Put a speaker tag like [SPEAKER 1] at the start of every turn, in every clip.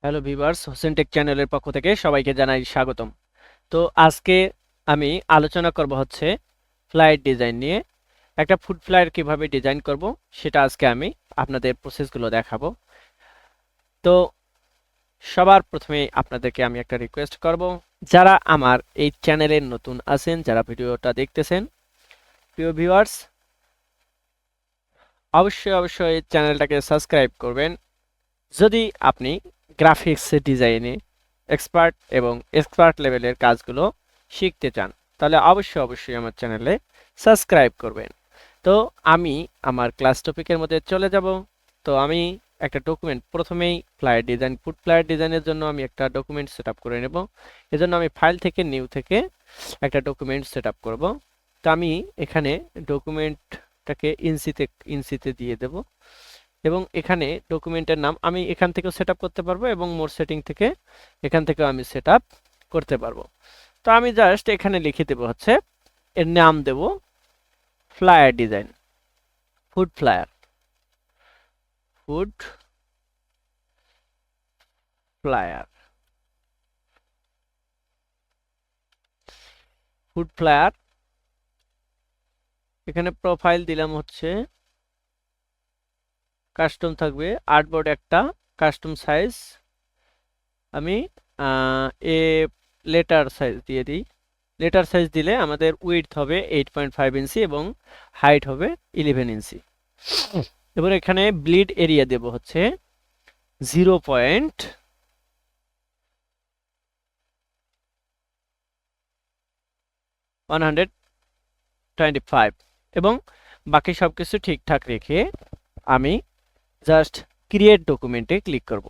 [SPEAKER 1] Hello viewers, Hossain take চ্যানেলের পক্ষ থেকে সবাইকে জানাই স্বাগতম। তো আজকে আমি আলোচনা করব হচ্ছে ফ্লাইট ডিজাইন নিয়ে। একটা ফুড ফ্লায়ার কিভাবে ডিজাইন করব সেটা আজকে আমি আপনাদের প্রসেসগুলো দেখাবো। তো সবার প্রথমে আপনাদেরকে আমি একটা রিকোয়েস্ট করব, যারা আমার এই চ্যানেলে নতুন আছেন, যারা ভিডিওটা দেখতেছেন, প্রিয় ভিউয়ার্স, অবশ্যই চ্যানেলটাকে সাবস্ক্রাইব করবেন। যদি আপনি গ্রাফিক্স ডিজাইনে এক্সপার্ট এবং এক্সপার্ট লেভেলের কাজগুলো শিখতে চান, তাহলে অবশ্যই আমার চ্যানেলে সাবস্ক্রাইব করবেন। তো আমি আমার ক্লাস টপিকের মধ্যে চলে যাব। তো আমি একটা ডকুমেন্ট প্রথমেই ফুড ফ্লায়ার ডিজাইনের জন্য আমি একটা ডকুমেন্ট সেট আপ করে নেব। এজন্য আমি ফাইল থেকে নিউ থেকে একটা ডকুমেন্ট সেট আপ করব। তো আমি এখানে ডকুমেন্টটাকে ইনসিতে দিয়ে দেব এবং এখানে ডকুমেন্টের নাম আমি এখান থেকেও সেট আপ করতে পারবো এবং মোর সেটিং থেকে এখান থেকেও আমি সেট আপ করতে পারবো। তো আমি জাস্ট এখানে লিখে দেবো হচ্ছে, এর নাম দেব flyer design, food flyer, food flyer, food flyer. এখানে প্রোফাইল দিলাম হচ্ছে কাস্টম থাকবে আর্টবোর্ড একটা, কাস্টম সাইজ আমি এ লেটার সাইজ দিয়ে দিই। লেটার সাইজ দিলে আমাদের উইডথ হবে 8.5 ইঞ্চি এবং হাইট হবে 11 ইঞ্চি। এবার এখানে ব্লিড এরিয়া দেব হচ্ছে 0.125 এবং বাকি সবকিছু ঠিকঠাক রেখে আমি জাস্ট ক্রিয়েট ডকুমেন্টে ক্লিক করব।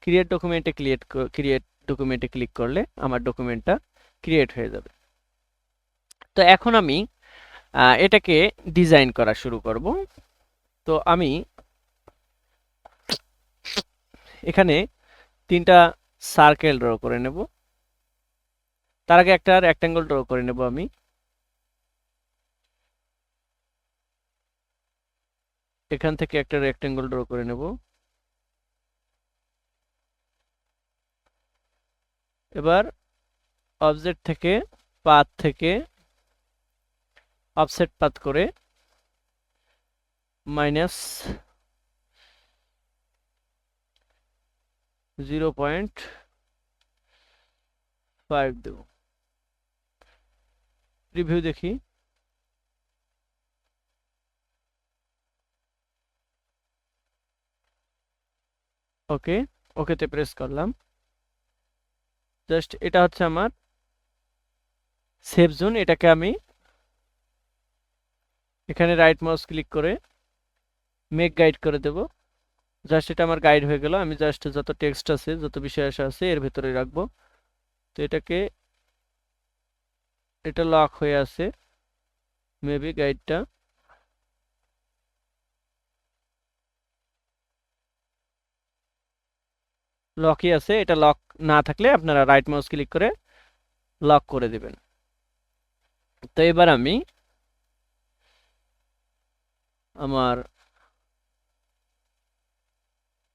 [SPEAKER 1] ক্রিয়েট ডকুমেন্টে ক্লিক করলে আমার ডকুমেন্টটা ক্রিয়েট হয়ে যাবে। তো এখন আমি এটাকে ডিজাইন করা শুরু করব। তো আমি এখানে তিনটা সার্কেল ড্র করে নেব। তার আগে একটা রেক্ট্যাঙ্গেল ড্র করে নেব আমি। এখান থেকে একটা রেক্ট্যাঙ্গেল ড্র করে নেব। এবার অবজেক্ট থেকে পাথ থেকে অফসেট পাথ করে মাইনাস 0.5 দেব। রিভিউ দেখি। ওকে, ওকেতে প্রেস করলাম। জাস্ট এটা হচ্ছে আমার সেভ জোন। এটাকে আমি এখানে রাইট মাউস ক্লিক করে মেক গাইড করে দেব। জাস্ট এটা আমার গাইড হয়ে গেল। আমি জাস্ট যত টেক্সট আছে, যত বিষয় আছে এর ভেতরে রাখবো। তো এটা লক হয়ে আছে, মেবি গাইডটা। লকই আছে। এটা লক না থাকলে আপনারা রাইট মাউস ক্লিক করে লক করে দিবেন। তো এবার আমি আমার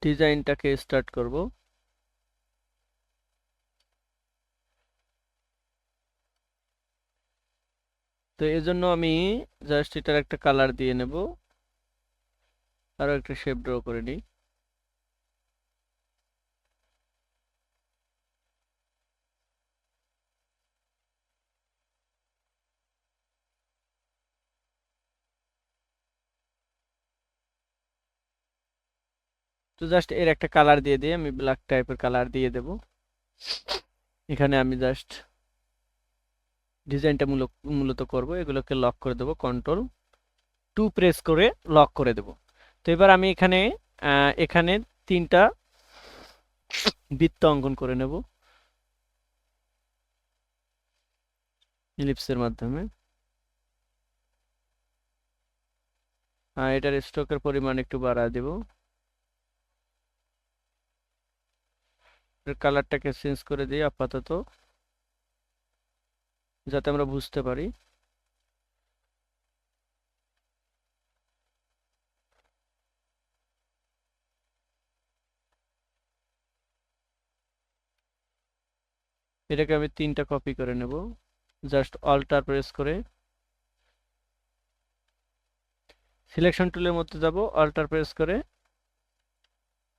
[SPEAKER 1] ডিজাইনটাকে স্টার্ট করব। তো এই জন্য আমি জাস্ট এটার একটা কালার দিয়ে নেব, আরো একটা শেপ ড্র করে নিই। তো জাস্ট এর একটা কালার দিয়ে আমি ব্ল্যাক টাইপের কালার দিয়ে দেব। এখানে আমি জাস্ট ডিজাইনটা মূলত করব। এগুলোকে লক করে দেব, Ctrl+2 প্রেস করে লক করে দেব। তো এবার আমি এখানে তিনটা বৃত্ত অঙ্কন করে নেব ইলিপসের মাধ্যমে। এটার স্ট্রোকের পরিমাণ একটু বাড়ায় দেব। এর কালারটাকে চেঞ্জ করে দিই আপাতত, যাতে আমরা বুঝতে পারি। এটাকে আমি 3টা কপি করে নেব, জাস্ট অল্টার প্রেস করে সিলেকশন টুলের মধ্যে যাব, অল্টার প্রেস করে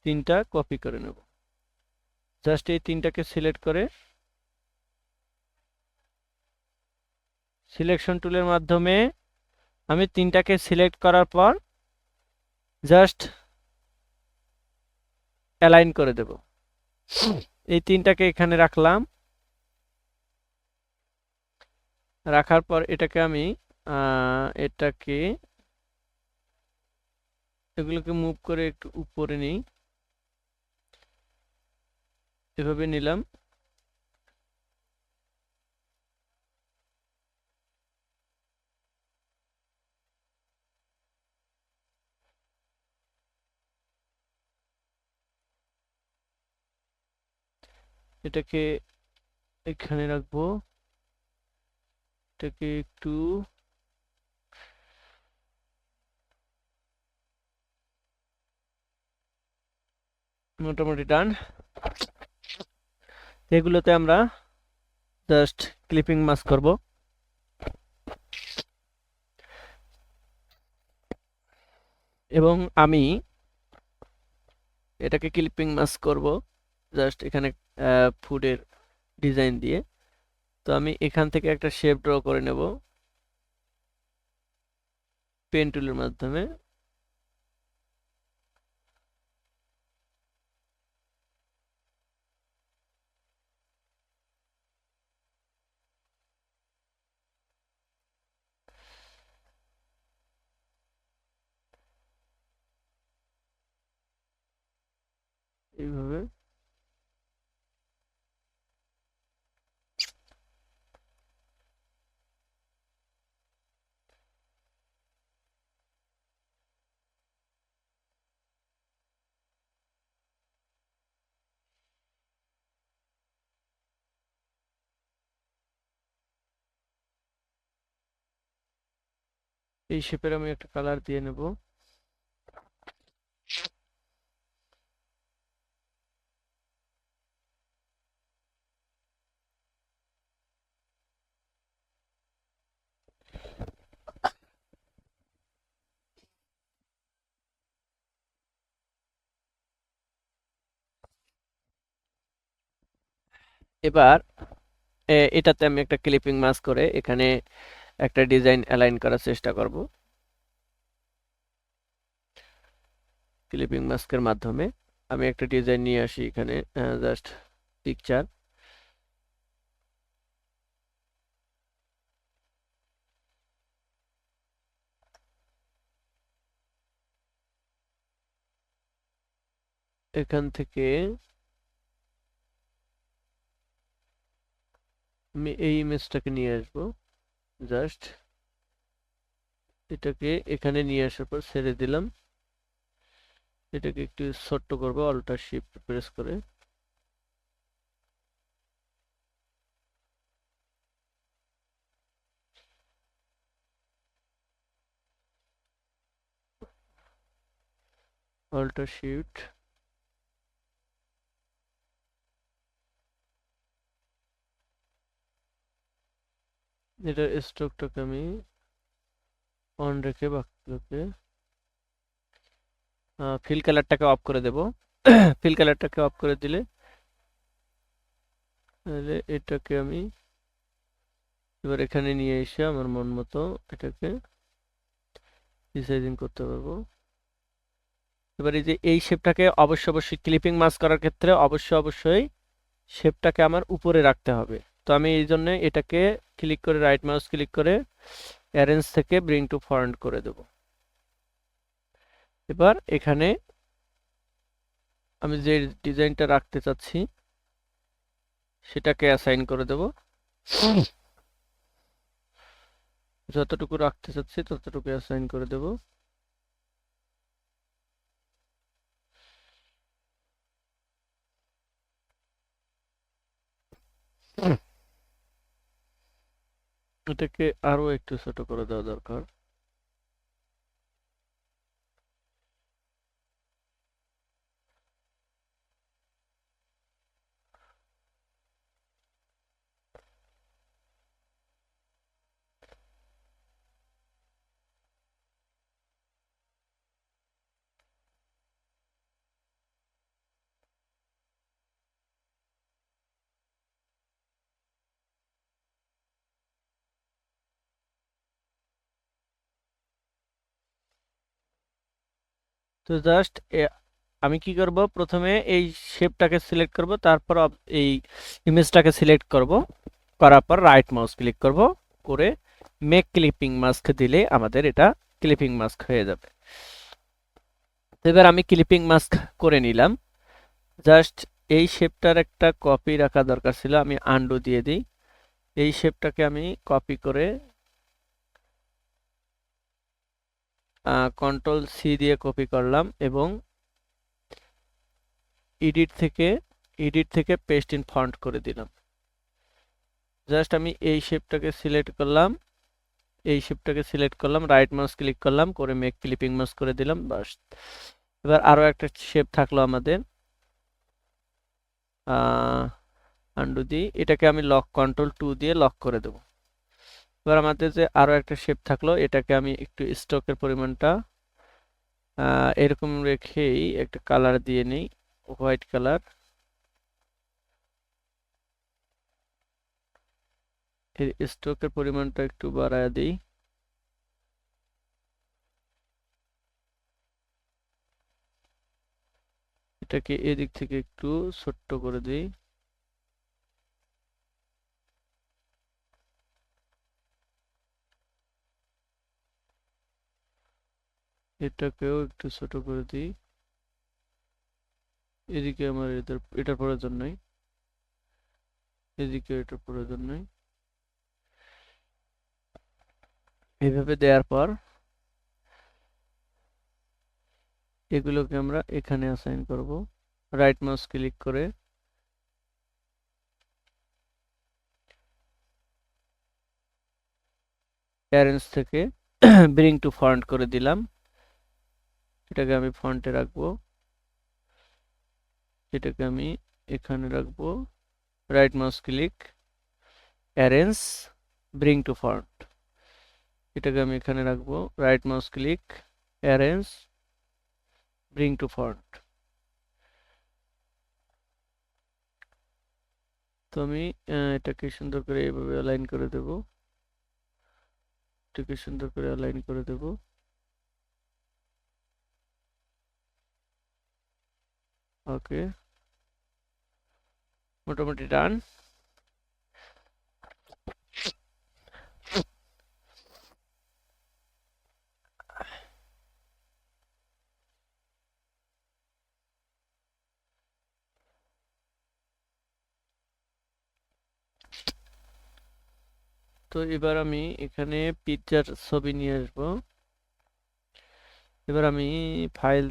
[SPEAKER 1] 3টা কপি করে নেব। জাস্ট এই 3টাকে সিলেক্ট করে সিলেকশন টুলের মাধ্যমে আমি 3টাকে সিলেক্ট করার পর জাস্ট অ্যালাইন করে দেব। এই 3টাকে এখানে রাখলাম, রাখার পর এটাকে আমি এটাকে এগুলোকে মুভ করে একটু উপরে নিই, এভাবে নিলাম। এটাকে এখানে রাখবো, এটাকে একটু মোটামুটি ডান। এগুলোতে আমরা জাস্ট ক্লিপিং মাস্ক করব, এবং আমি এটাকে ক্লিপিং মাস্ক করব জাস্ট এখানে ফুডের ডিজাইন দিয়ে। তো আমি এখান থেকে একটা শেপ ড্র করে নেব পেন টুলের মাধ্যমে। এইভাবে এই শেপের আমি একটা কালার দিয়ে নেব। এবার এটাতে আমি একটা ক্লিপিং মাস্ক করে এখানে একটা ডিজাইন অ্যালাইন করার চেষ্টা করব ক্লিপিং মাস্কের মাধ্যমে। আমি একটা ডিজাইন নিয়ে আসি এখানে, জাস্ট পিকচার, এখান থেকে আমি এই ইমেজটাকে নিয়ে আসব, জাস্ট এটাকে এখানে নিয়ে আসার পর ছেড়ে দিলাম। এটাকে একটু ছোট্ট করব অল্টার শিফট প্রেস করে। অল্টার শিফট, এটা স্ট্রোকটাকে আমি অন রেখে বাকিগুলোকে ফিল কালারটাকে অফ করে দেব। ফিল কালারটাকে অফ করে দিলে তাহলে এটাকে আমি এবার এখানে নিয়ে এসে আমার মন মতো এটাকে রিসাইজিং করতে পারবো। এবার এই যে এই শেপটাকে অবশ্যই ক্লিপিং মাস্ক করার ক্ষেত্রে অবশ্যই শেপটাকে আমার উপরে রাখতে হবে। তো আমি এই জন্য এটাকে ক্লিক করে রাইট মাউস ক্লিক করে অ্যারেঞ্জ থেকে ব্রিং টু ফ্রন্ট করে দেব। এবার এখানে আমি যে ডিজাইনটা রাখতে চাচ্ছি সেটাকে অ্যাসাইন করে দেব। যতটুকু রাখতে চাচ্ছি ততটুকু অ্যাসাইন করে দেব। এটাকে আরো একটু ছোট করে দেওয়া দরকার। তো জাস্ট আমি কি করব, প্রথমে এই শেপটাকে সিলেক্ট করব, তারপর এই ইমেজটাকে সিলেক্ট করব, করার পর রাইট মাউস ক্লিক করব, করে মেক ক্লিপিং মাস্ক দিলে আমাদের এটা ক্লিপিং মাস্ক হয়ে যাবে। এবার আমি ক্লিপিং মাস্ক করে নিলাম। জাস্ট এই শেপটার একটা কপি রাখা দরকার ছিল, আমি আনডু দিয়ে দিই। এই শেপটাকে আমি কপি করে কন্ট্রোল সি দিয়ে কপি করলাম এবং এডিট থেকে পেস্ট ইন ফন্ট করে দিলাম। জাস্ট আমি এই শেপটাকে সিলেক্ট করলাম, রাইট মাউস ক্লিক করলাম, করে মেক ক্লিপিং মাস্ক করে দিলাম, বাস। এবার আরো একটা শেপ থাকলো আমাদের, আন্ডু দিই, এটাকে আমি লক কন্ট্রোল 2 দিয়ে লক করে দেব। এবার আমাদের যে আরো একটা শেপ থাকলো, এটাকে আমি একটু স্ট্রোকের পরিমাণটা এরকম রেখেই একটা কালার দিয়ে নিই, হোয়াইট কালার। এর স্ট্রোকের পরিমাণটা একটু বাড়ায় দিই। এটাকে এদিক থেকে একটু ছোট্ট করে দিই। এটাকেও একটু ছোট করে দিই। এদিকে আমার এটার প্রয়োজন নেই, এদিকে এটার প্রয়োজন নেই। এইভাবে দেওয়ার পর এগুলোকে আমরা এখানে অ্যাসাইন করব। রাইট মাউস ক্লিক করে অ্যারেঞ্জ থেকে ব্রিং টু ফন্ট করে দিলাম। এটাকে আমি ফন্টে রাখবো, এটাকে আমি এখানে রাখবো। Right mouse click, arrange, bring two font, এটাকে আমি এখানে রাখবো। Right mouse click, arrange, bring two font. তো আমি এটাকে সুন্দর করে এইভাবে অ্যালাইন করে দেব, এটাকে সুন্দর করে অ্যালাইন করে দেব। ওকে, মোটামুটি ডান। তো এবার আমি এখানে পিকচার ছবি নিয়ে আসবো। এবার আমি ফাইল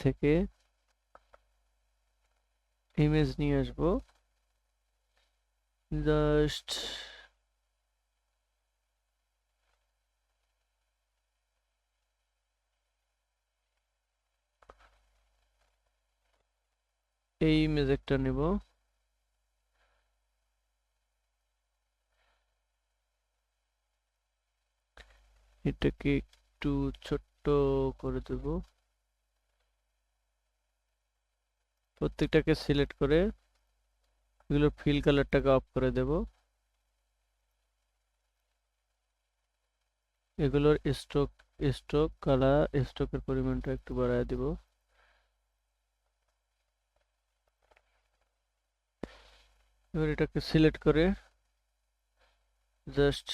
[SPEAKER 1] থেকে ইমেজ নিয়ে আসবো। জাস্ট এই ইমেজ একটা নেব, এটাকে একটু ছোট্ট করে দেব। প্রত্যেকটাকে সিলেক্ট করে এগুলোর ফিল কালারটাকে অফ করে দেব। এগুলোর স্ট্রোকের পরিমাণটা একটু বাড়ায় দেব। এবার এটাকে সিলেক্ট করে জাস্ট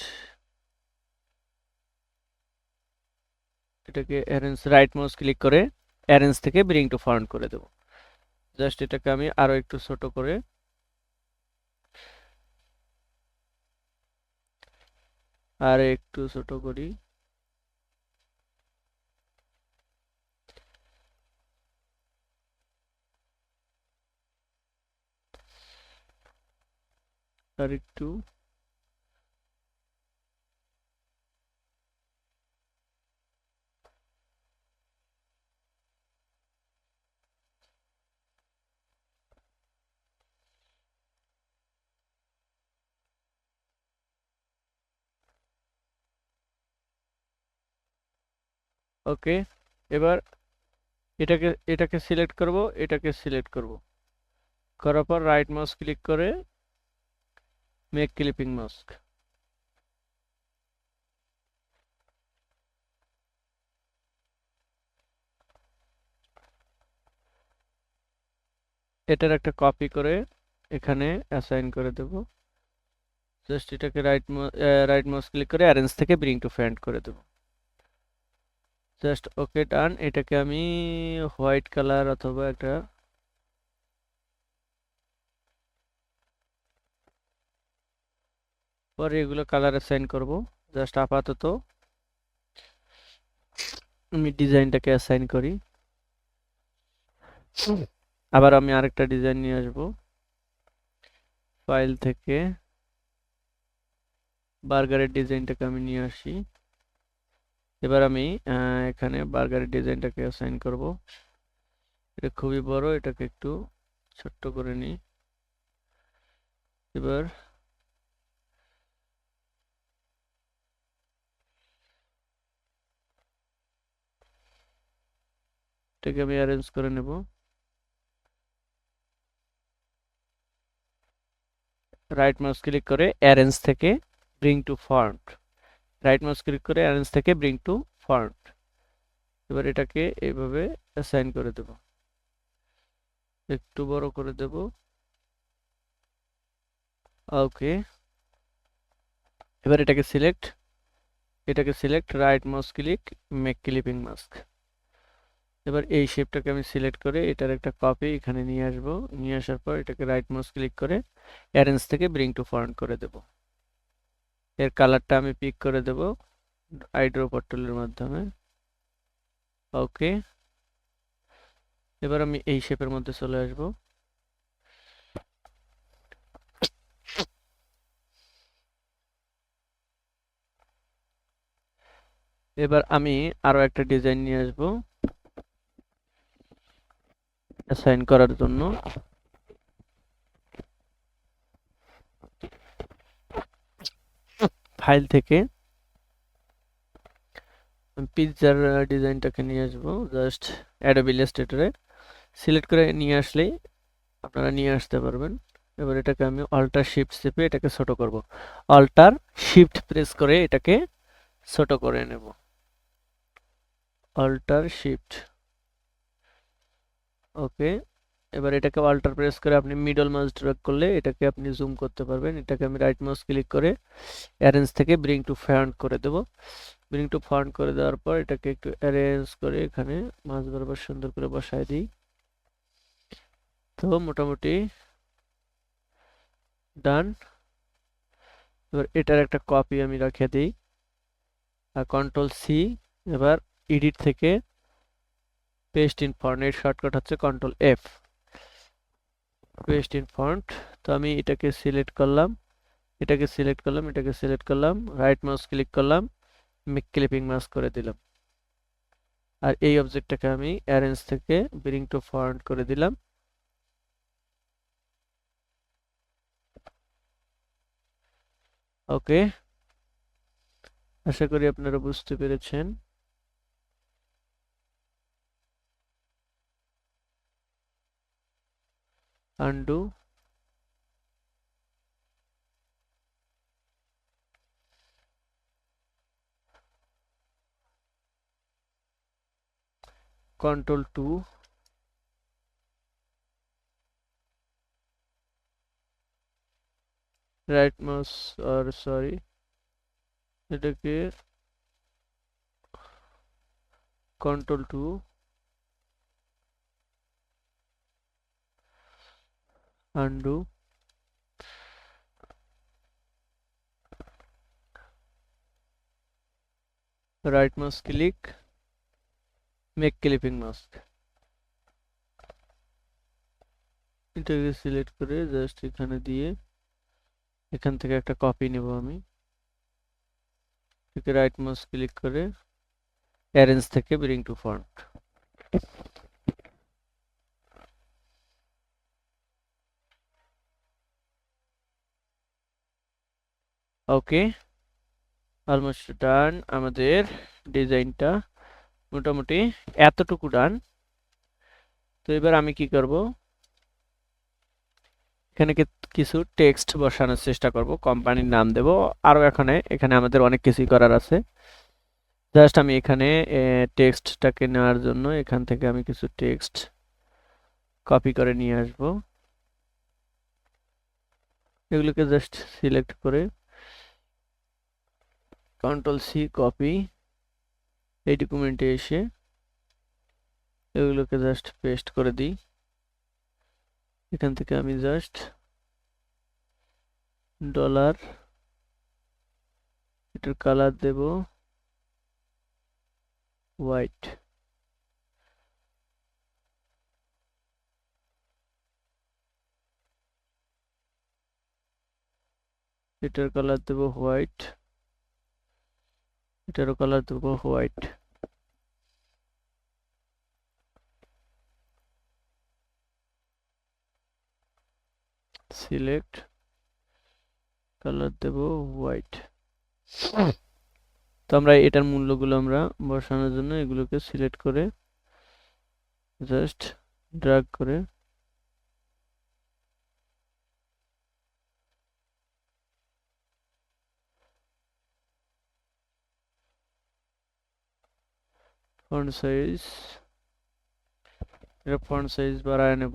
[SPEAKER 1] এটাকে অ্যারেঞ্জ, রাইট মাউস ক্লিক করে অ্যারেঞ্জ থেকে ব্রিং টু ফন্ট করে দেব। জাস্ট এটাকে আমি আরো একটু ছোট করে আর একটু ছোট করি। আর একটু ওকে। এবার এটাকে সিলেক্ট করব, এটাকে সিলেক্ট করব, করার পর রাইট মাউস ক্লিক করে মেক ক্লিপিং মাস্ক। এটার একটা কপি করে এখানে অ্যাসাইন করে দেব। জাস্ট এটাকে রাইট মাউস ক্লিক করে অ্যারেঞ্জ থেকে ব্রিং টু ফ্রন্ট করে দেব। জাস্ট ওকে ডান। এটাকে আমি হোয়াইট কালার অথবা একটা পরে এগুলো কালার অ্যাসাইন করব। জাস্ট আপাতত আমি ডিজাইনটাকে অ্যাসাইন করি। আবার আমি আরেকটা ডিজাইন নিয়ে আসব ফাইল থেকে। বার্গারের ডিজাইনটাকে আমি নিয়ে আসি। এবার আমি এখানে বার্গারের ডিজাইনটাকে অ্যাসাইন করব। এটা খুবই বড়, এটাকে একটু ছোট্ট করে নিই। এবার এটাকে আমি অ্যারেঞ্জ করে নেব। রাইট মাউস ক্লিক করে অ্যারেঞ্জ থেকে bring to font, right mouse click করে অ্যারেঞ্জ থেকে ব্রিং টু ফন্ট। এবার এটাকে এইভাবে অ্যাসাইন করে দেব, একটু বড় করে দেব। ওকে, এবার এটাকে select right mouse click make clipping mask. এবার এই শেপটাকে আমি সিলেক্ট করে এটার একটা কপি এখানে নিয়ে আসব। নিয়ে আসার পর এটাকে রাইট মাউস ক্লিক করে অ্যারেঞ্জ থেকে ব্রিং টু ফন্ট করে দেব। এর কালারটা আমি পিক করে দেব আইড্রপার টুলের মাধ্যমে। ওকে, এবার আমি এই শেপের মধ্যে চলে আসব। এবার আমি আরো একটা ডিজাইন নিয়ে আসব অ্যাসাইন করার জন্য। ফাইল থেকে পিৎজার ডিজাইনটাকে নিয়ে আসব। জাস্ট অ্যাডোবি ইলাস্ট্রেটরে সিলেক্ট করে নিয়ে আসলেই আপনারা নিয়ে আসতে পারবেন। এবার এটাকে আমি অল্টার শিফট চেপে এটাকে ছোট করব। অল্টার শিফট প্রেস করে এটাকে ছোট করে নেব। Alter shift. ওকে, এবার এটাকে অল্টার প্রেস করে আপনি মিডল মাউস ড্র্যাগ করলে এটাকে আপনি জুম করতে পারবেন। এটাকে আমি রাইট মাউস ক্লিক করে অ্যারেঞ্জ থেকে ব্রিং টু ফ্রন্ট করে দেব। ব্রিং টু ফ্রন্ট করে দেওয়ার পর এটাকে একটু অ্যারেঞ্জ করে এখানে মাঝ বরাবর সুন্দর করে বসায় দিই। তো মোটামুটি ডান। এবার এটার একটা কপি আমি রেখে দিই আর কন্ট্রোল সি। এবার এডিট থেকে পেস্ট ইন ফন্ট, এর শর্টকাট হচ্ছে control F. Paste in front. তো আমি এটাকে সিলেক্ট করলাম, এটাকে সিলেক্ট করলাম, রাইট মাউস ক্লিক করলাম, মেক ক্লিপিং মাস্ক করে দিলাম। আর এই অবজেক্টটাকে আমি অ্যারেঞ্জ থেকে ব্রিং টু ফন্ট করে দিলাম। ওকে, আশা করি আপনারা বুঝতে পেরেছেন। আনডু। কন্ট্রোল 2। রাইট মাউস, আর সরি, এটাকে control 2, undo. Right mouse click make clipping mask. এটাকে সিলেক্ট করে জাস্ট এখানে দিয়ে এখান থেকে একটা কপি নেব আমি। এটাকে রাইট মাউস ক্লিক করে অ্যারেঞ্জ থেকে bring to font. Okay, almost done. আমাদের ডিজাইনটা মোটামুটি এতটুকু ডান। তো এবার আমি কি করব, এখানে কিছু টেক্সট বসানোর চেষ্টা করব, কোম্পানির নাম দেব। আরো এখানে আমাদের অনেক কিছুই করার আছে। জাস্ট আমি এখানে টেক্সটটাকে নেওয়ার জন্য এখান থেকে আমি কিছু টেক্সট কপি করে নিয়ে আসব। এগুলোকে জাস্ট সিলেক্ট করে কন্ট্রোল সি কপি, এই ডকুমেন্টে এসে এগুলোকে জাস্ট পেস্ট করে দিই। এখান থেকে আমি জাস্ট ডলার, এটার কালার দেব হোয়াইট, এটার কালার দেব হোয়াইট, এটারও কালার দেব হোয়াইট। সিলেক্ট, কালার দেব হোয়াইট। তো আমরা এটার মূল্যগুলো আমরা বসানোর জন্য এগুলোকে সিলেক্ট করে জাস্ট ড্র্যাগ করে ফন্ট সাইজ, এটা ফন্ট সাইজ বাড়ায় নেব।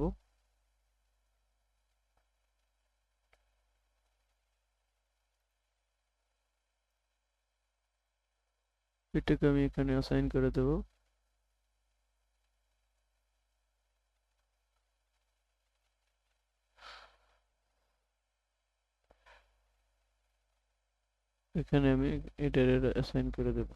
[SPEAKER 1] এটাকে আমি এখানে অ্যাসাইন করে দেব। এখানে আমি এটার অ্যাসাইন করে দেব।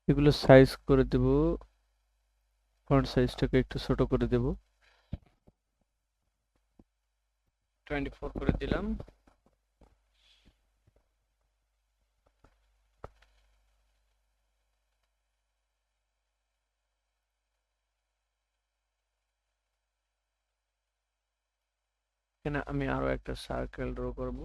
[SPEAKER 1] এগুলো সাইজ করে দেব, ফন্ট সাইজটাকে একটু ছোট করে দেব, 24 করে দিলাম। এখানে আমি আরো একটা সার্কেল ড্র করব।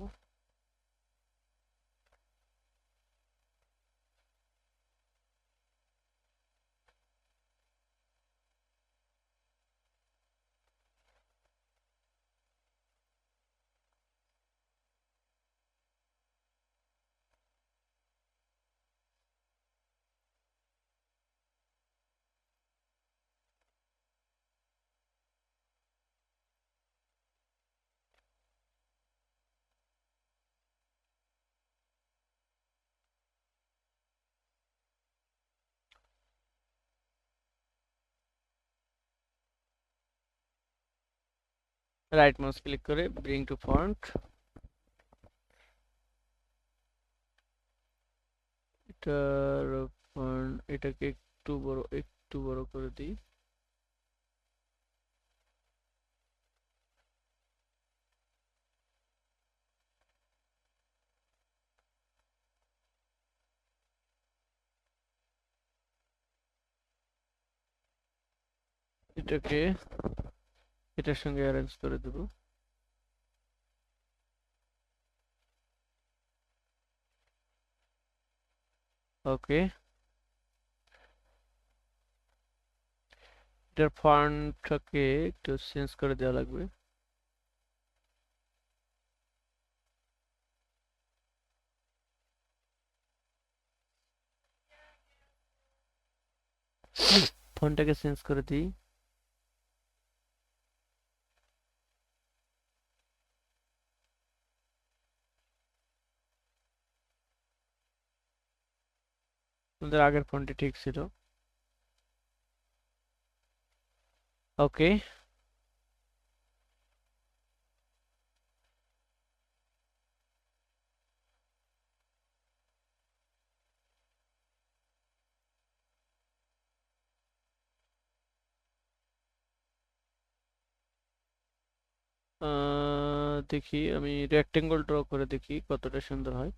[SPEAKER 1] রাইট মাউস ক্লিক করে ব্রিং টু ফন্ট, এটার ফন্ট এটাকে একটু বড় করে দিই। এটাকে এটার সঙ্গে অ্যারেঞ্জ করে দেব। ওকে, এটার ফন্টটাকে একটু চেঞ্জ করে দেওয়া লাগবে। ফন্টটাকে চেঞ্জ করে দিই। আমাদের আগের ফন্টটি ঠিক ছিল। ওকে, দেখি আমি রেক্টেঙ্গল ড্র করে দেখি কতটা সুন্দর হয়।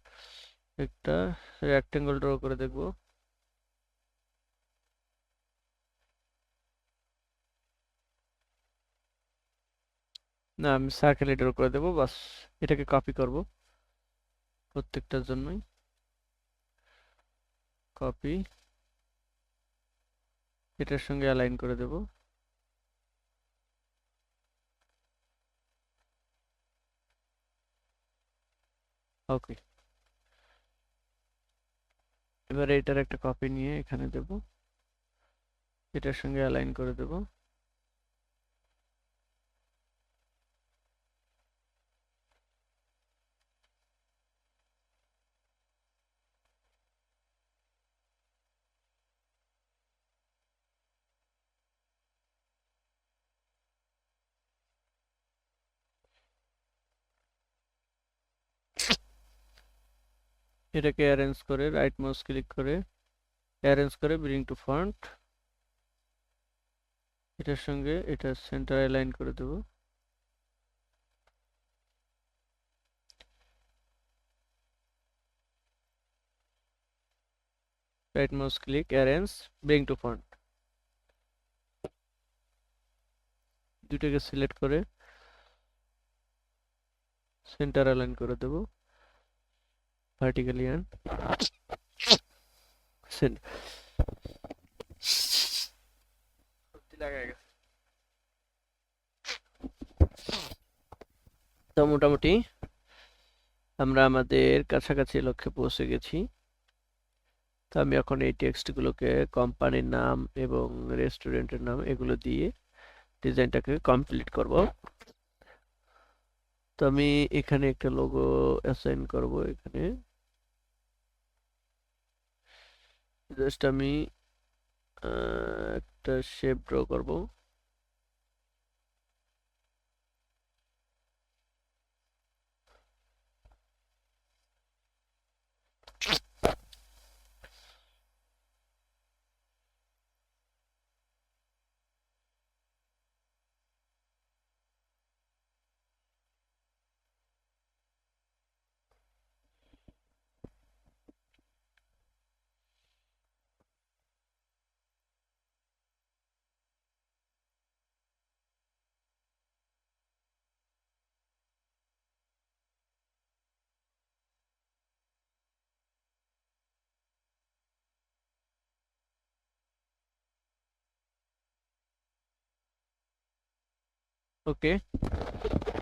[SPEAKER 1] একটা রেক্টেঙ্গল ড্র করে দেখব। না, আমি সার্কেল ড্র করে দেবো, বাস এটাকে কপি করব। প্রত্যেকটার জন্যই কপি, এটার সঙ্গে অ্যালাইন করে দেব। ওকে, এবারে এটার একটা কপি নিয়ে এখানে দেব, এটার সঙ্গে অ্যালাইন করে দেব। এটাকে অ্যারেঞ্জ করে রাইট মাউস ক্লিক করে অ্যারেঞ্জ করে ব্রিং টু ফ্রন্ট, এটার সঙ্গে এটা সেন্টার অ্যালাইন করে দেব। Right mouse click arrange bring to front, দুটোকে সিলেক্ট করে সেন্টার অ্যালাইন করে দেব, ভার্টিক্যালি অ্যান্ড তো মোটামুটি আমরা আমাদের কাছাকাছি লক্ষ্যে পৌঁছে গেছি। তো আমি এখন এই টেক্সটগুলোকে কোম্পানির নাম এবং রেস্টুরেন্টের নাম এগুলো দিয়ে ডিজাইনটাকে কমপ্লিট করব। তো আমি এখানে একটা লোগো অ্যাসাইন করব। এখানে জাস্ট আমি একটা শেপ ড্র করব। ওকে,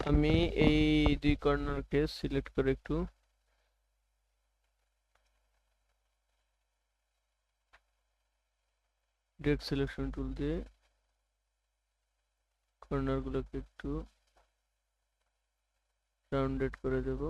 [SPEAKER 1] আমি এই দুই কর্নারকে সিলেক্ট করে একটু ডিরেক্ট সিলেকশন টুল দিয়ে কর্নারগুলোকে একটু রাউন্ডেড করে দেব।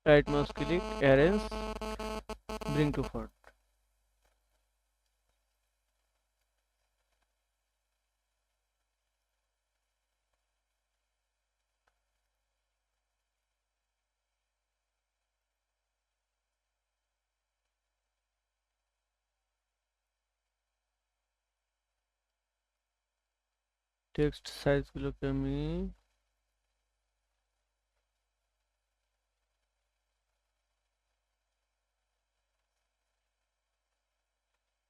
[SPEAKER 1] Right mouse click arrange bring to front. Text সাইজগুলোকে আমি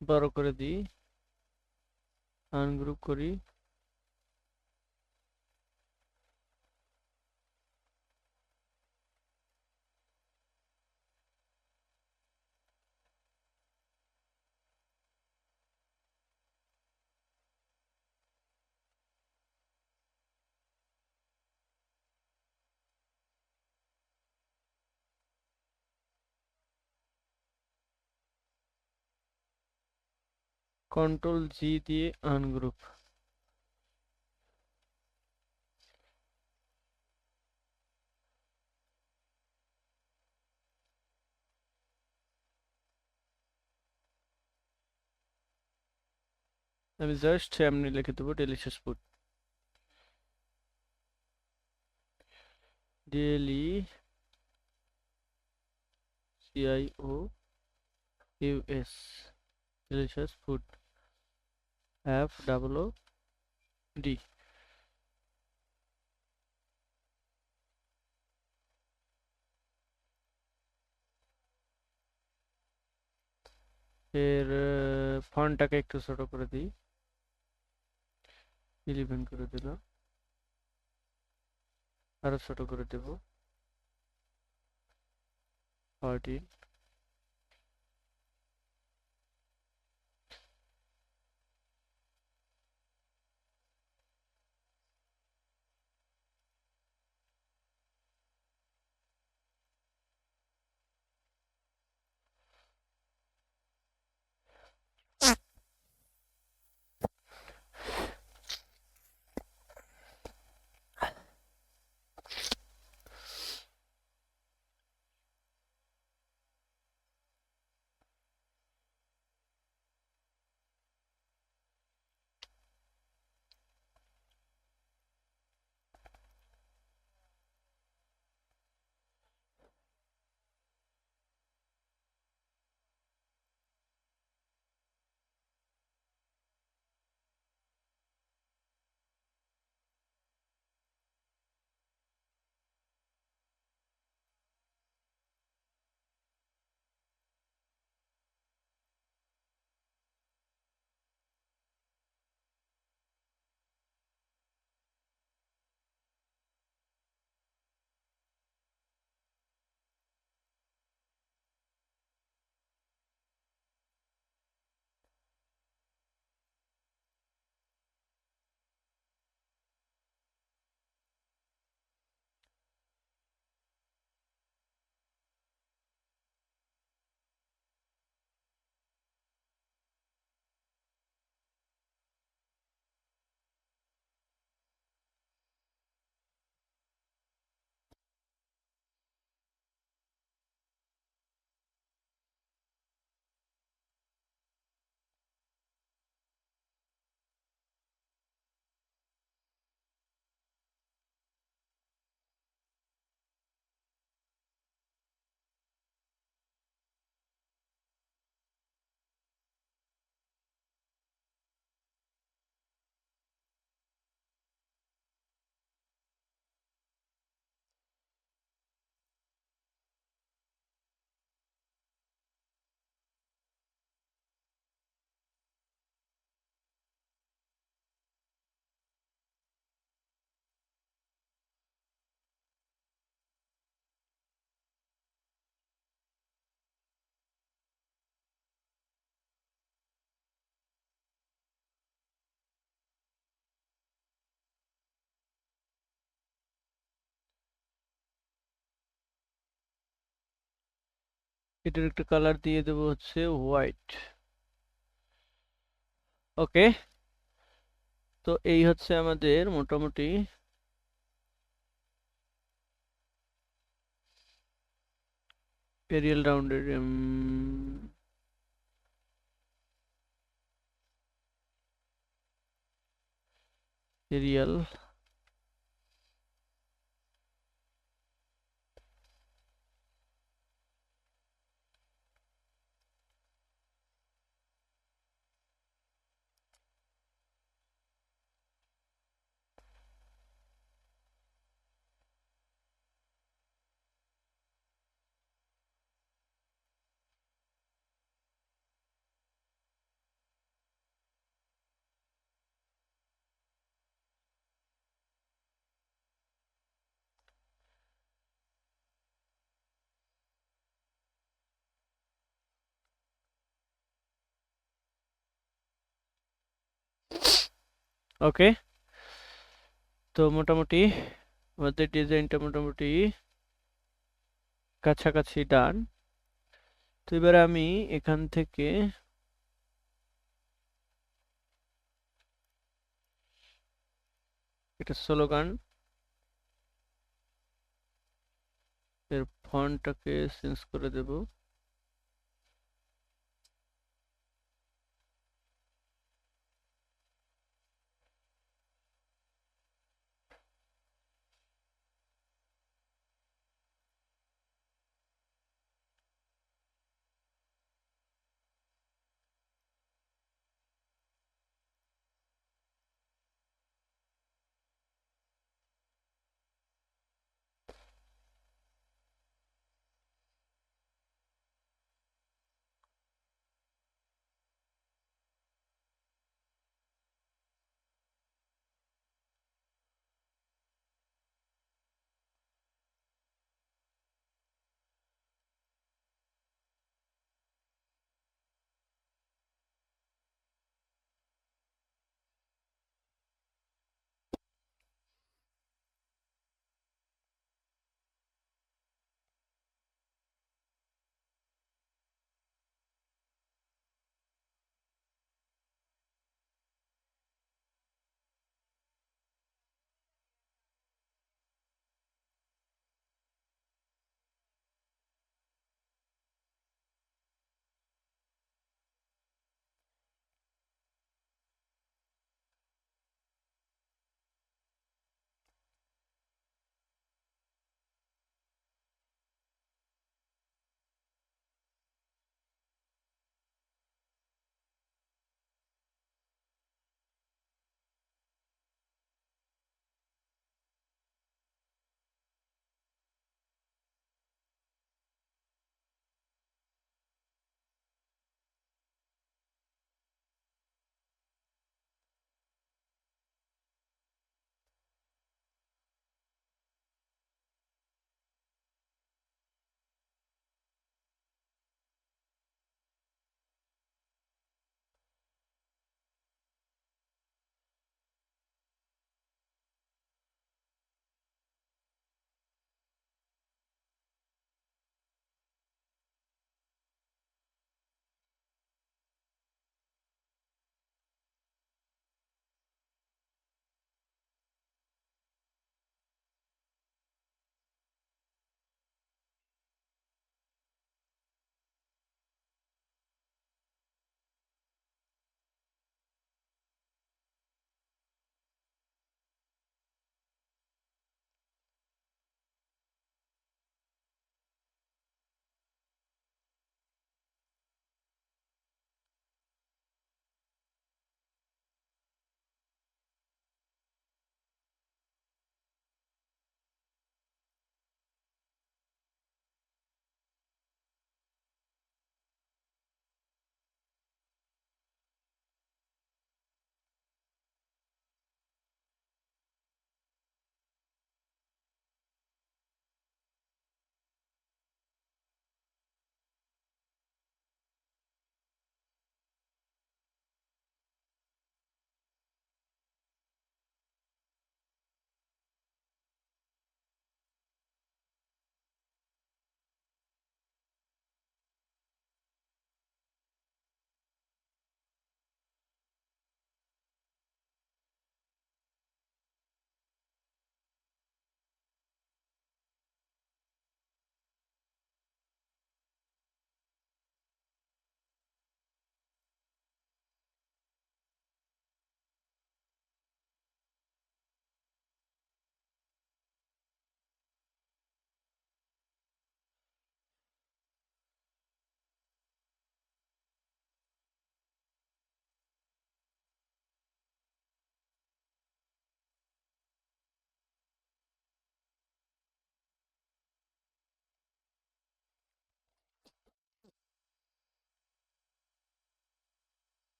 [SPEAKER 1] বড় করে দিই, আনগ্রুপ করি। কন্ট্রোল জি দিয়ে আনগ্রুপ। আমি জাস্ট এমনি লিখে দেবো delicious food, daily CIO US, delicious food FOOD। এর ফন্টটাকে একটু ছোট করে দিই, 11 করে দিলাম, আরো ছোট করে দেব 14। এটার একটা কালার দিয়ে দেবো হচ্ছে হোয়াইট। ওকে, তো এই হচ্ছে আমাদের মোটামুটি এরিয়াল রাউন্ডের এরিয়াল ওকে। তো মোটামুটি আমাদের ডিজাইনটা মোটামুটি কাছাকাছি ডান। তো এবারে আমি এখান থেকে এটা স্লোগান। এর ফন্টটাকে চেঞ্জ করে দেব।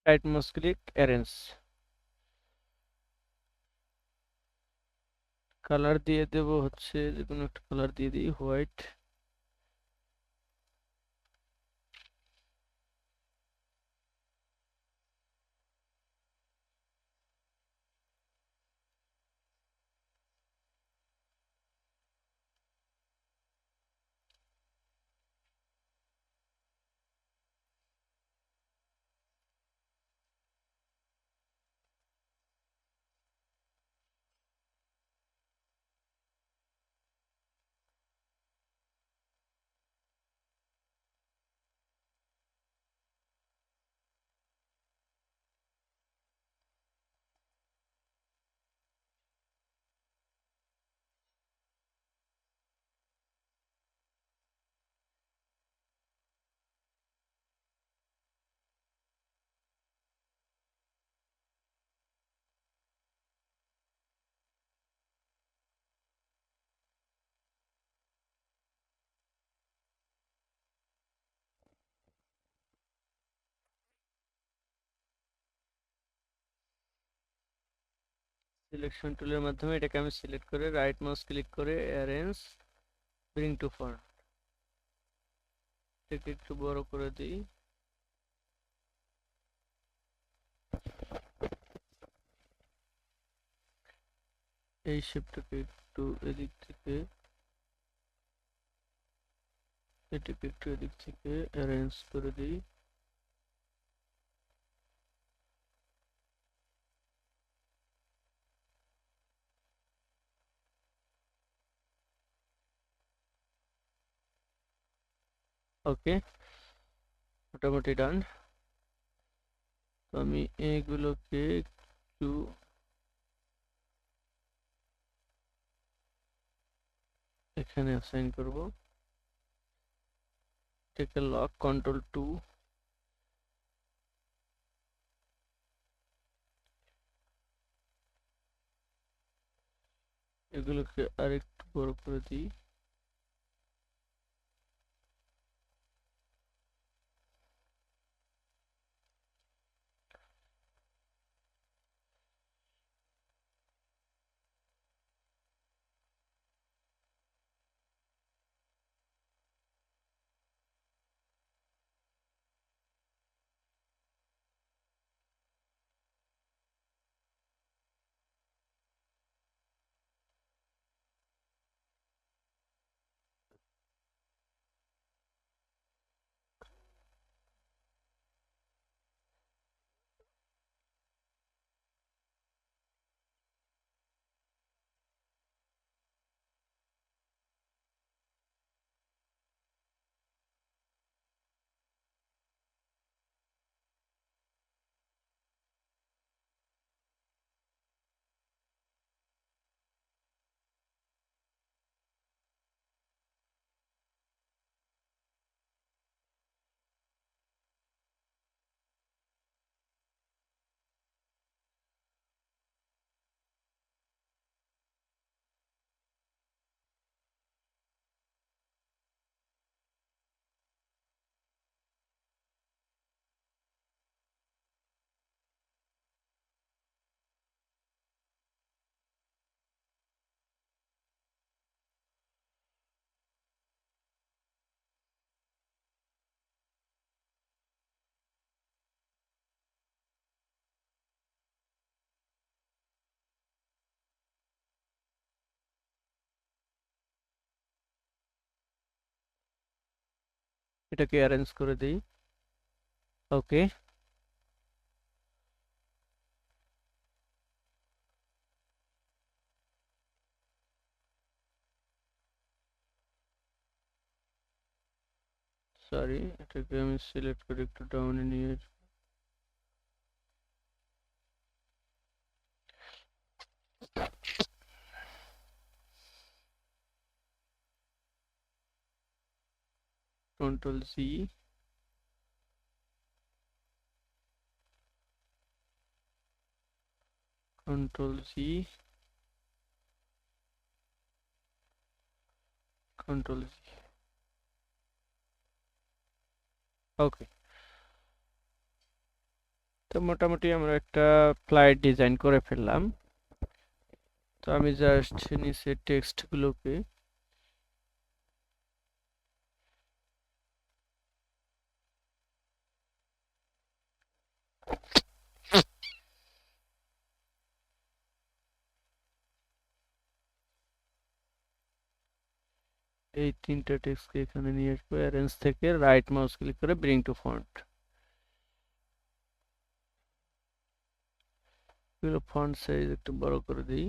[SPEAKER 1] Right mouse click, arrange. Colour দিয়ে দেব হচ্ছে যে কোনো একটা কালার দিয়ে দিই, হোয়াইট। সিলেকশন টুলের মাধ্যমে এটাকে আমি সিলেক্ট করে রাইট মাউস ক্লিক করে অ্যারেঞ্জ, ব্রিং টু ফ্রন্ট, এটাকে একটু বড় করে দিই। এই শেপটাকে একটু এদিক থেকে, এটাকে একটু এদিক থেকে অ্যারেঞ্জ করে দিই। ওকে, মোটামুটি ডান। তো আমি এগুলোকে একটু এখানে অ্যাসাইন করব। এটাকে লক, কন্ট্রোল 2, এগুলোকে আরেকটু বড় করে দিই। এটাকে অ্যারেঞ্জ করে দিই। ওকে, সরি, এটাকে আমি সিলেক্ট করে একটু ডাউনে নিয়ে Ctrl+C, Ctrl+C, Ctrl+C। ওকে, তো মোটামুটি আমরা একটা ফ্লাইট ডিজাইন করে ফেললাম। তো আমি জাস্ট নিচে টেক্সট গুলোকে এই তিনটা টেক্সটকে এখানে নিয়ে আসবো, অ্যারেঞ্জ থেকে রাইট মাউস ক্লিক করে ব্রিং টু ফন্ট। এগুলো ফন্ট সাইজ একটু বড় করে দিই।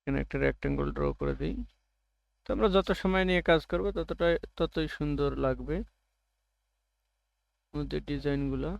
[SPEAKER 1] এখানে একটা রেক্টেঙ্গল ড্র করে দিই। তো আমরা যত সময় নিয়ে কাজ করব ততই সুন্দর লাগবে আমাদের ডিজাইনগুলো।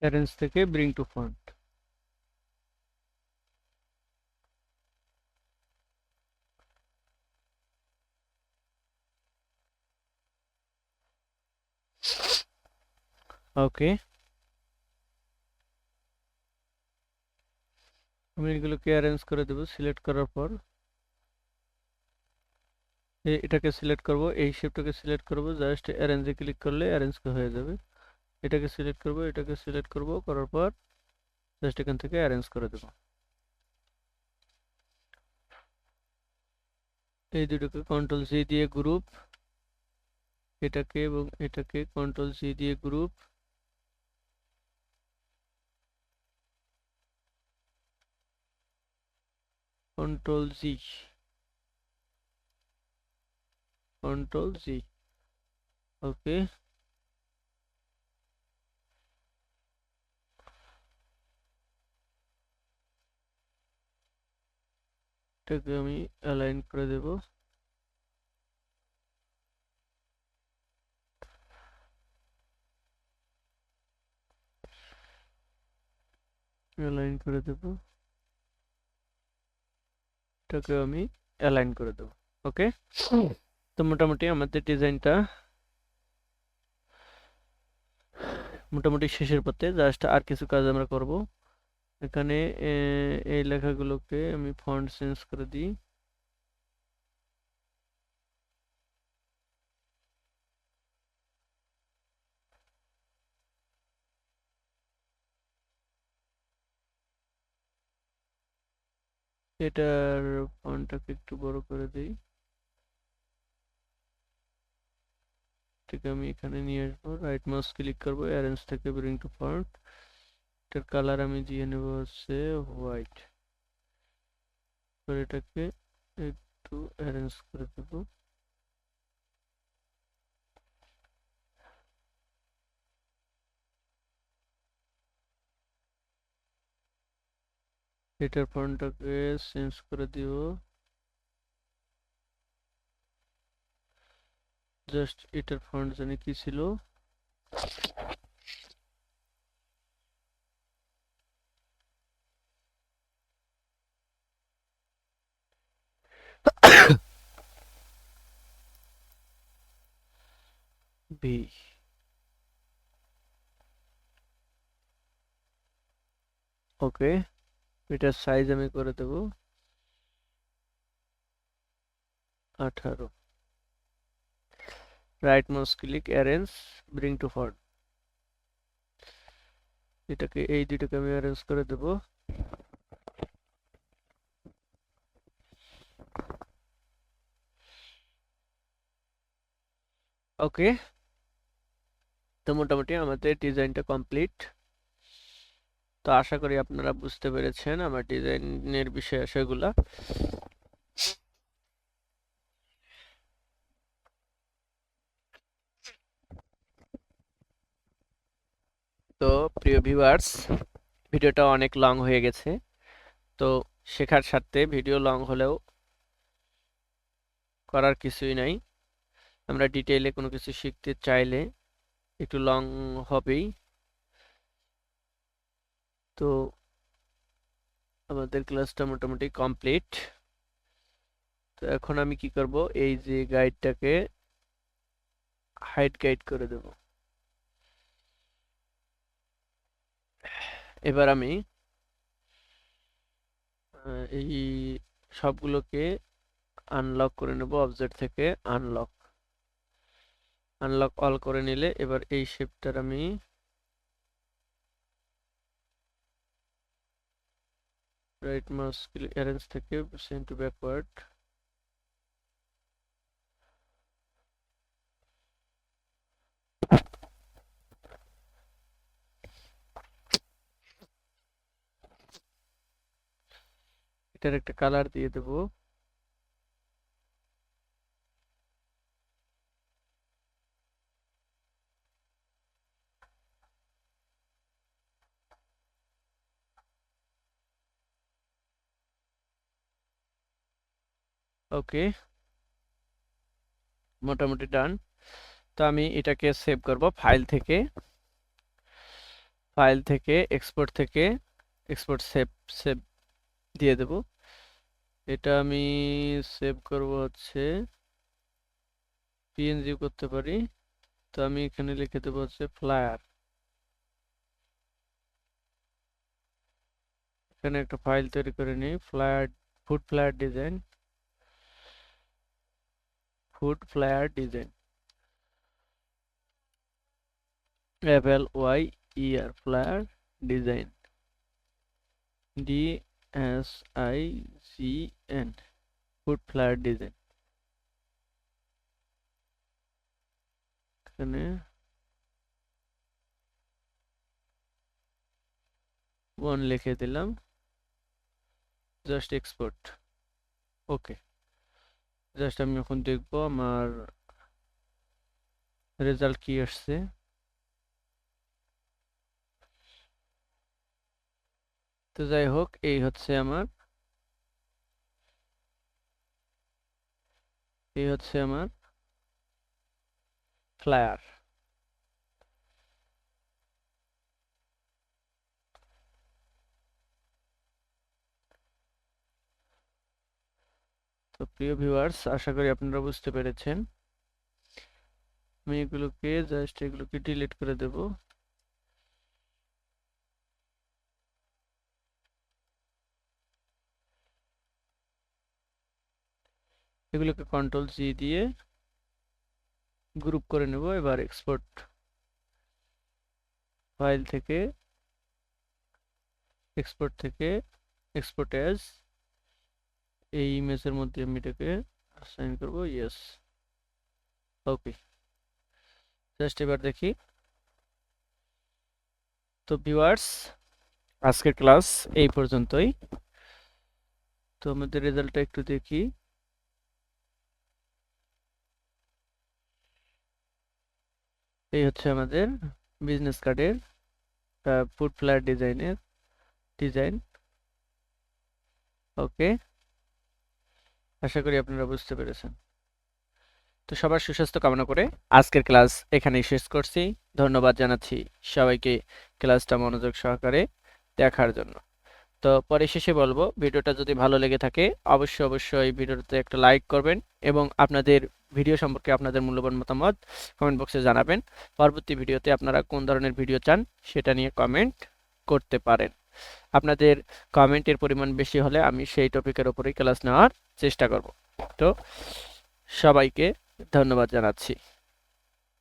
[SPEAKER 1] অ্যারেঞ্জ থেকে ব্রিং টু ফন্ট। ওকে, আমি এগুলোকে অ্যারেঞ্জ করে দেবো। সিলেক্ট করার পর এটাকে সিলেক্ট করব, এই শেপটাকে সিলেক্ট করব, জাস্ট অ্যারেঞ্জে ক্লিক করলে অ্যারেঞ্জ হয়ে যাবে। এটাকে সিলেক্ট করব, এটাকে সিলেক্ট করব, করার পর জাস্ট এখান থেকে অ্যারেঞ্জ করে দেব। এই দুটোকে কন্ট্রোল জি দিয়ে গ্রুপ, এটাকে এবং এটাকে কন্ট্রোল জি দিয়ে group, control G, control G. Okay, এটাকে আমি অ্যালাইন করে দেব। অ্যালাইন করে দেব, এটাকে আমি অ্যালাইন করে দেব। ওকে, তো মোটামুটি আমাদের ডিজাইনটা মোটামুটি শেষের পথে, জাস্ট আর কিছু কাজ আমরা করব। এখানে এই লেখাগুলোকে আমি ফন্ট চেঞ্জ করে দিই। এটার ফন্টটাকে একটু বড় করে দিই। ঠিক আমি এখানে নিয়ে আসবো, রাইট মাউস ক্লিক করব, অ্যারেঞ্জ থেকে ব্রিং টু ফন্ট। এটার কালার আমি দিয়ে নেব হচ্ছে হোয়াইট, এটাকে একটু অ্যারেঞ্জ করে দেব। এটার ফন্টটাকে চেঞ্জ করে দিব, জাস্ট এটার ফন্ট জানি কি ছিল, বি। ওকে, এটার সাইজ আমি করে দেব 18। Right mouse click, arrange, bring two font. এটাকে এই দুটোকে আমি অ্যারেঞ্জ করে দেব। ওকে, তো মোটামুটি আমাদের ডিজাইনটা কমপ্লিট। তো আশা করি আপনারা বুঝতে পেরেছেন আমার ডিজাইনের বিষয় আশয়গুলা। তো প্রিয় ভিউয়ার্স, ভিডিওটা অনেক লং হয়ে গেছে। তো শেখার স্বার্থে ভিডিও লং হলেও করার কিছুই নাই। আমরা ডিটেইলে কোনো কিছু শিখতে চাইলে একটু লং হবেই। তো আমাদের ক্লাসটা মোটামুটি কমপ্লিট। তো এখন আমি কি করব, এই যে গাইডটাকে হাইড গাইড করে দেব। এবার আমি এই সবগুলোকে আনলক করে নেব, অবজেক্ট থেকে আনলক, আনলক অল করে নিলে এবার এই শেপটার আমি রাইট মাউস ক্লিক, অ্যারেঞ্জ থেকে সেন্ড টু ব্যাকওয়ার্ড, এটার একটা কালার দিয়ে দেব। ওকে, মোটামুটি ডান। তো আমি এটাকে সেভ করব ফাইল থেকে, এক্সপোর্ট থেকে এক্সপোর্ট সেভ, সেভ দিয়ে দেব। এটা আমি সেভ করব হচ্ছে পিএনজি করতে পারি। তো আমি এখানে লিখে দেবো হচ্ছে ফ্লায়ার। এখানে একটা ফাইল তৈরি করে নিই, flyer, food flyer design. Food flyer design, FLYER flyer design, DSIGN food flyer design. এখানে 1 লিখে দিলাম, জাস্ট এক্সপোর্ট। ওকে, জাস্ট আমি এখন দেখবো আমার রেজাল্ট কি আসছে। তো যাই হোক, এই হচ্ছে আমার ফ্লায়ার। তো প্রিয় ভিউয়ার্স, আশা করি আপনারা বুঝতে পেরেছেন। আমি এগুলোকে ডিলিট করে দেব। এগুলোকে কন্ট্রোল-G দিয়ে গ্রুপ করে নেব। এবার এক্সপোর্ট ফাইল থেকে এক্সপোর্ট অ্যাজ, এই ইমেজের মধ্যে আমি এটাকে অ্যাসাইন করব। ইয়েস, ওকে। জাস্ট এবার দেখি। তো ভিউয়ার্স, আজকের ক্লাস এই পর্যন্তই। তো আমাদের রেজাল্টটা একটু দেখি। এই হচ্ছে আমাদের বিজনেস কার্ডের ফুড ফ্লায়ার ডিজাইন। ওকে, আশা করি আপনারা বুঝতে পেরেছেন। তো সবার সুস্বাস্থ্য কামনা করে আজকের ক্লাস এখানেই শেষ করছি। ধন্যবাদ জানাচ্ছি সবাইকে ক্লাসটা মনোযোগ সহকারে দেখার জন্য। তো পরিশেষে বলবো, ভিডিওটা যদি ভালো লেগে থাকে অবশ্যই ভিডিওতে একটা লাইক করবেন এবং আপনাদের ভিডিও সম্পর্কে আপনাদের মূল্যবান মতামত কমেন্ট বক্সে জানাবেন। পরবর্তী ভিডিওতে আপনারা কোন ধরনের ভিডিও চান সেটা নিয়ে কমেন্ট করতে পারেন। আপনাদের কমেন্টের পরিমাণ বেশি হলে আমি সেই টপিকের উপরেই ক্লাস নেওয়ার চেষ্টা করব। তো সবাইকে ধন্যবাদ জানাচ্ছি।